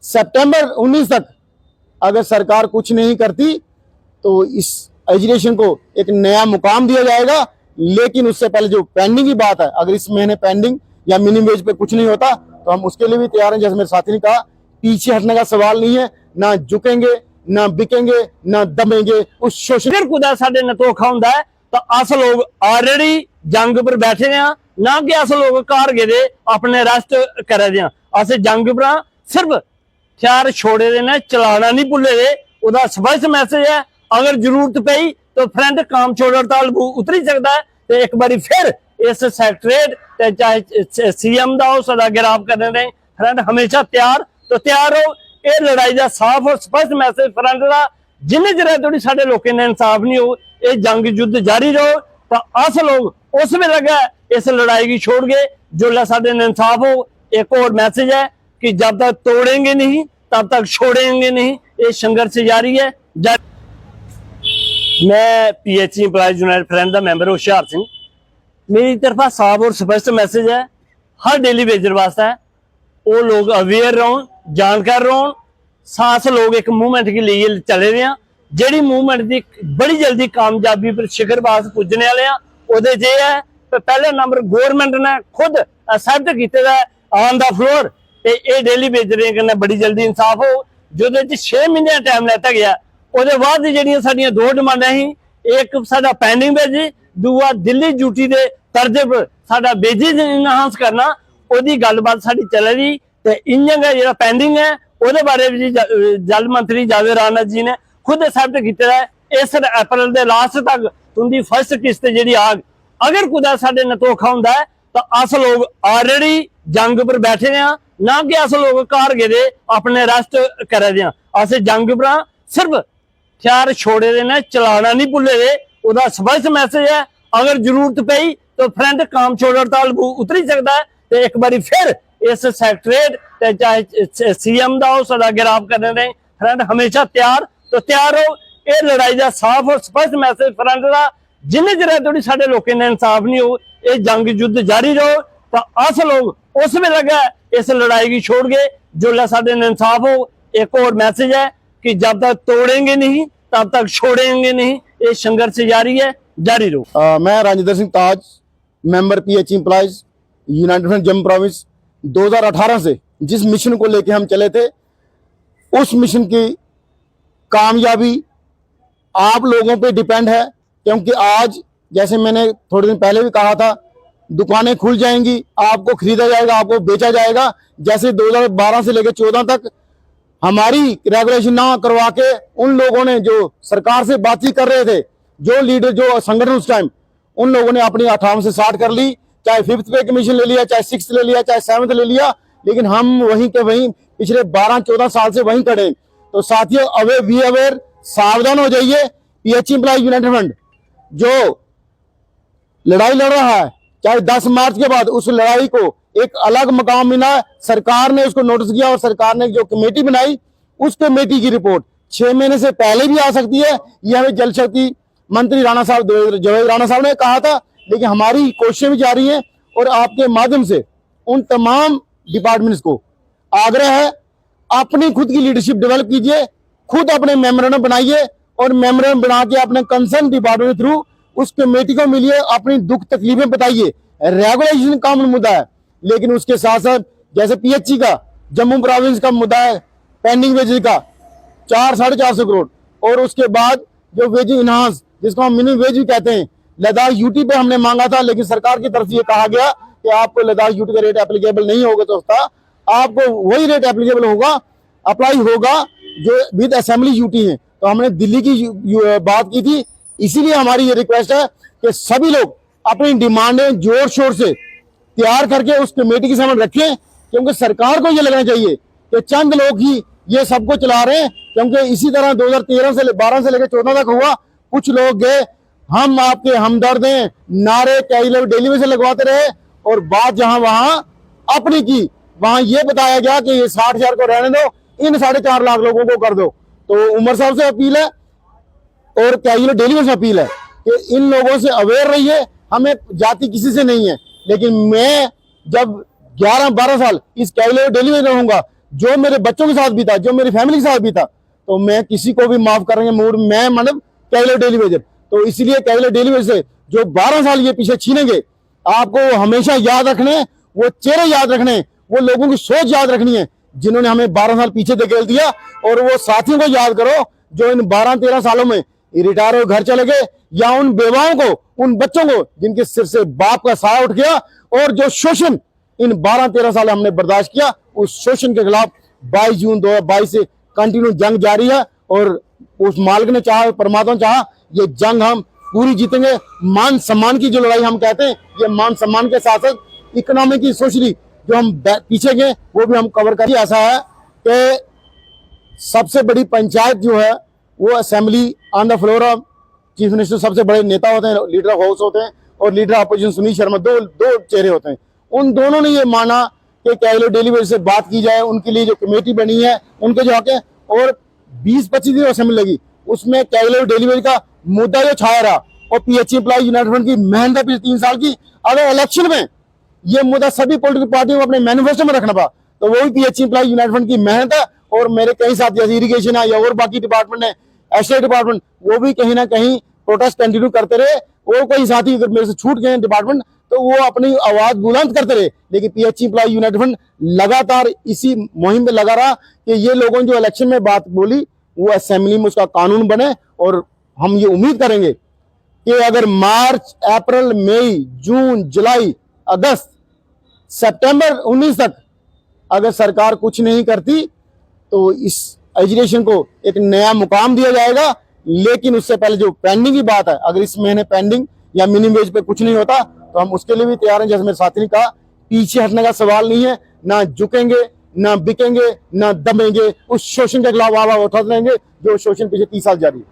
सितंबर 19 तक अगर सरकार कुछ नहीं करती तो इस एजुकेशन को एक नया मुकाम दिया जाएगा। लेकिन उससे पहले जो पेंडिंग की बात है, अगर इस महीने पेंडिंग या मिनिमम वेज पे कुछ नहीं होता तो हम उसके लिए भी तैयार हैं। जैसे मेरे साथी ने कहा, पीछे हटने का सवाल नहीं है, ना झुकेंगे, ना बिकेंगे, ना दमेंगे उस शोषण। खुदा साडे ने धोखा हुंदा है तो अस लोग ऑलरेडी जंग पर बैठे हैं, ना कि अस लोग घर गए अपने रेस्ट करे दे। अस जंग पर सिर्फ हथियार छोड़े दे ने, चलाना नहीं भुले दे। उदा स्पष्ट मैसेज है, अगर जरूरत पई तो फ्रंट काम छोड़ हड़ताल उतरी सकता है। तो एक बार फिर इस सैकटरेट चाहे सीएम का हो सदा गिराव करने ने फ्रंट हमेशा तैयार तो तैयार हो। यह लड़ाई का साफ और स्पष्ट मैसेज फ्रंट का, जिन्हें चिर थोड़ी साडे लोगों ने इंसाफ नहीं हो, ये जंग युद्ध जारी रहो। तो अस लोग उस वे लगा इस लड़ाई की छोड़ गए जो साडे ने इंसाफ हो। एक और मैसेज है कि जब तक तोड़ेंगे नहीं तब तक छोड़ेंगे नहीं, ये संघर्ष जारी है। मैं PHE एम्प्लॉयज यूनाइटेड फ्रंट का मैंबर होशियार सिंह। मेरी तरफा साफ और स्पष्ट मैसेज है, हर डेली वेजर वास्ते वो लोग अवेयर रहो, जानकार रहो। साथ लोग एक मूवमेंट के लिए चले रहे हैं, जी मूवमेंट की बड़ी जल्दी कामयाबी पर शिखर पास पुजने वाले हैं। उहदे च है पहले नंबर गवर्नमेंट ने खुद एक्सेप्ट किया ऑन द फ्लोर ते डेली वेजरें कन्नै बड़ी जल्दी इंसाफ हो, जो 6 महीने टाइम लैता गया। उसके बाद जिहड़ियां साडियां दो डिमांडां सी, एक साडा पेंडिंग वेज, दूआ दिल्ली ड्यूटी के तर्ज पर साडा वेजिज इनहांस करना, उसकी गलबात साडी चल रही। तो इयां गै जिहड़ा पेंडिंग है उसदे बारे भी जल मंत्री जावेद राणा जी ने खुद एक्सेप्ट किया है, इस अप्रैल के लास्ट तक तुंदी फर्स्ट किस्त जी आग। अगर खुदा साडे ने धोखा हुंदा है तो अस लोग ऑलरेडी जंग पर बैठे हैं, ना कि अस लोग घर गए अपने रेस्ट करे दे। अस जंग पर सिर्फ हथियार छोड़े दे ने, चलाना नहीं भुले दे। उदा स्पष्ट मैसेज है, अगर जरूरत पई तो फ्रंट काम छोड़ हड़ताल उतरी सकता है। तो एक बार फिर इस सैकटरेट चाहे सीएम का हो सदा गिराव करने ने फ्रंट हमेशा तैयार तो तैयार हो। यह लड़ाई का साफ और स्पष्ट मैसेज फ्रंट का, जिन्हें चिर थोड़ी साडे लोगों ने इंसाफ नहीं हो, ये जंग युद्ध जारी रहो। तो अस लोग उस वे लगा इस लड़ाई की छोड़ गए जो साडे ने इंसाफ हो। एक और मैसेज है कि जब तक तोड़ेंगे नहीं तब तक छोड़ेंगे नहीं, ये संघर्ष जारी है, जारी रहो। मैं Rajendra Singh Taj, member PHE employees united front Jammu province. 2018 से जिस मिशन को लेके हम चले थे, उस मिशन की कामयाबी आप लोगों पे डिपेंड है। क्योंकि आज जैसे मैंने थोड़े दिन पहले भी कहा था, दुकानें खुल जाएंगी, आपको खरीदा जाएगा, आपको बेचा जाएगा। जैसे 2012 से लेकर 14 तक हमारी रेगुलेशन ना करवा के उन लोगों ने जो सरकार से बात ही कर रहे थे, जो लीडर जो संगठन उस टाइम, उन लोगों ने अपनी 58 से 60 कर ली। चाहे 5th पे कमीशन ले लिया, चाहे 6th ले लिया, चाहे 7th ले लिया, लेकिन हम वहीं के वहीं पिछले 12-14 साल से वहीं खड़े। तो साथियों, अवेयर सावधान हो जाइए। PHE एम्प्लॉयज यूनाइटेड फ्रंट जो लड़ाई लड़ रहा है, चाहे 10 मार्च के बाद उस लड़ाई को एक अलग मकाम मिला। सरकार ने उसको नोटिस किया और सरकार ने जो कमेटी बनाई, उस कमेटी की रिपोर्ट 6 महीने से पहले भी आ सकती है। यह हमें जल शक्ति मंत्री राणा साहब, जावेद राणा साहब ने कहा था। लेकिन हमारी कोशिशें भी जारी हैं और आपके माध्यम से उन तमाम डिपार्टमेंट्स को आग्रह है, अपनी खुद की लीडरशिप डेवलप कीजिए, खुद अपने मेमोरेंडम बनाइए और मेमोरेंडम बना के अपने कंसर्न डिपार्टमेंट के थ्रू उस कमेटी को मिलिए, अपनी दुख तकलीफें बताइए। रेगुलेशन कॉमन मुद्दा है, लेकिन उसके साथ साथ जैसे PHE का जम्मू प्रोविंस का मुद्दा है, पेंडिंग वेजेस का 4-450 करोड़, और उसके बाद जो वेज इनहांस जिसको हम मिनिमम वेज भी कहते हैं, लद्दाख यूटी पे हमने मांगा था। लेकिन सरकार की तरफ से ये कहा गया कि आपको लद्दाख यूटी का रेट एप्लीकेबल नहीं होगा, तो आपको वही रेट एप्लीकेबल होगा, अप्लाई होगा जो विद असेंबली यूटी है। तो हमने दिल्ली की बात की थी। इसीलिए हमारी ये रिक्वेस्ट है कि सभी लोग अपनी डिमांडें जोर शोर से तैयार करके उस कमेटी के सामने रखें, क्योंकि सरकार को ये लगना चाहिए कि चंद लोग ही ये सबको चला रहे हैं। क्योंकि इसी तरह 2013 से 12 से लेकर 14 तक हुआ, कुछ लोग गए, हम आपके हमदर्द हैं, नारे कई लोग डेली में से लगवाते रहे, और बात जहां वहां अपनी की, वहां ये बताया गया कि ये 60,000 को रहने दो, इन 4.5 लाख लोगों को कर दो। तो उमर साहब से अपील है और कई लोग डेली में से अपील है कि इन लोगों से अवेयर रहिए। हमें जाति किसी से नहीं है, लेकिन मैं जब 11-12 साल इस कैबिनेट डेली में रहूंगा, जो मेरे बच्चों के साथ भी था, जो मेरी फैमिली के साथ भी था, तो मैं किसी को भी माफ करेंगे मूड, मैं मतलब कैवलर डेली वेजर। तो इसलिए कैवलर डेली वेजर से जो 12 साल ये पीछे छीनेंगे, आपको हमेशा याद रखने, वो चेहरे याद रखने, वो लोगों की सोच याद रखनी है जिन्होंने हमें 12 साल पीछे धकेल दिया। और वो साथियों को याद करो जो इन 12-13 सालों में रिटायर हो घर चले गए, या उन बेवाओं को, उन बच्चों को जिनके सिर से बाप का साया उठ गया, और जो शोषण इन 12-13 साल हमने बर्दाश्त किया, उस शोषण के खिलाफ 22 जून 2022 से कंटिन्यू जंग जारी है। और उस मालिक ने चाहा, परमात्मा चाहा, ये जंग हम पूरी जीतेंगे। मान सम्मान की जो लड़ाई हम कहते हैं, ये मान सम्मान के साथ साथ इकोनॉमी की सोशली जो हम पीछे गए वो भी हम कवर करेंगे। ऐसा है कि सबसे बड़ी पंचायत जो है वो assembly on the floor of chief minister, सबसे बड़े नेता होते हैं, लीडर ऑफ हाउस होते हैं, और leader of opposition Sunil Sharma, दो चेहरे होते हैं। उन दोनों ने ये माना कि कैवलर डेली वेजर से बात की जाए, उनके लिए जो कमेटी बनी है उनके जो हक, और 20-25 दिन असेंबली लगी, उसमें कैवलर डेली वेजर का मुद्दा जो छाया रहा, और पीएचई एम्प्लॉय यूनाइटेड फ्रंट की मेहनत है पिछले 3 साल की। अगर इलेक्शन में ये मुद्दा सभी पॉलिटिकल पार्टियों को अपने मैनिफेस्टो में रखना पड़ा, तो वो भी पीएचई एम्प्लॉय यूनाइटेड फ्रंट की मेहनत है। और मेरे कई साथ जैसे इरिगेशन है या और बाकी डिपार्टमेंट है, एसआई डिपार्टमेंट, वो भी कहीं ना कहीं प्रोटेस्ट कंटिन्यू करते रहे। और कोई साथी अगर मेरे से छूट गए डिपार्टमेंट, तो वो अपनी आवाज बुलंद करते रहे। लेकिन पीएचई एम्प्लॉय यूनाइटेड फ्रंट लगातार इसी मुहिम में लगा रहा कि ये लोगों ने जो इलेक्शन में बात बोली वो असेंबली में उसका कानून बने। और हम ये उम्मीद करेंगे कि अगर मार्च, अप्रैल, मई, जून, जुलाई, अगस्त, सितंबर 19 तक अगर सरकार कुछ नहीं करती, तो इस एजुकेशन को एक नया मुकाम दिया जाएगा। लेकिन उससे पहले जो पेंडिंग की बात है, अगर इस महीने पेंडिंग या मिनिमम वेज पे कुछ नहीं होता, तो हम उसके लिए भी तैयार हैं। जैसे मेरे साथी ने कहा, पीछे हटने का सवाल नहीं है, ना झुकेंगे, ना बिकेंगे, ना दमेंगे। उस शोषण के खिलाफ आवाज उठाते रहेंगे जो शोषण पिछले 30 साल जारी है।